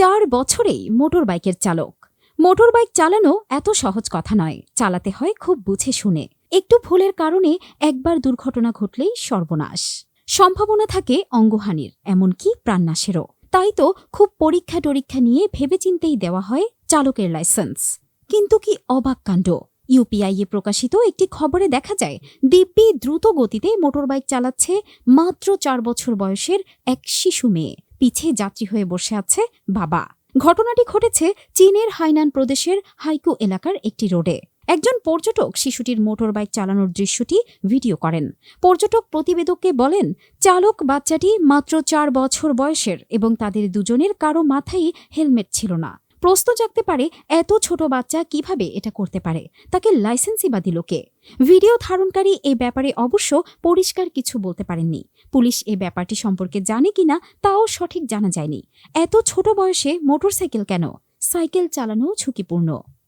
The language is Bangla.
4 বছরেই মোটরবাইকের চালক। মোটরবাইক চালানো এত সহজ কথা নয়, চালাতে হয় খুব বুঝে শুনে। একটু ভুলের কারণে একবার দুর্ঘটনা ঘটলেই সর্বনাশ। সম্ভাবনা থাকে অঙ্গহানির, এমনকি প্রাণনাশেরও। তাই তো খুব পরীক্ষা টরীক্ষা নিয়ে ভেবেচিন্তেই দেওয়া হয় চালকের লাইসেন্স। কিন্তু কি অবাক কাণ্ড! ইউপিআইয়ে প্রকাশিত একটি খবরে দেখা যায়, দিব্যি দ্রুত গতিতে মোটরবাইক চালাচ্ছে মাত্র 4 বছর বয়সের এক শিশু মেয়ে। পিছে যাত্রী হয়ে বসে আছে বাবা। ঘটনাটি ঘটেছে চীনের হাইনান প্রদেশের হাইকু এলাকার একটি রোডে। একজন পর্যটক শিশুটির মোটরবাইক চালানোর দৃশ্যটি ভিডিও করেন। পর্যটক প্রতিবেদককে বলেন, চালক বাচ্চাটি মাত্র 4 বছর বয়সের এবং তাদের দুজনের কারো মাথায় হেলমেট ছিল না। প্রশ্ন জাগতে পারে, এত ছোট বাচ্চা কিভাবে এটা করতে পারে? তাকে লাইসেন্সই বা দিল কে? ভিডিও ধারণকারী এ ব্যাপারে অবশ্য পরিষ্কার কিছু বলতে পারেননি। পুলিশ এ ব্যাপারটি সম্পর্কে জানে কিনা তাও সঠিক জানা যায়নি। এত ছোট বয়সে মোটরসাইকেল কেন? সাইকেল চালানো ঝুঁকিপূর্ণ।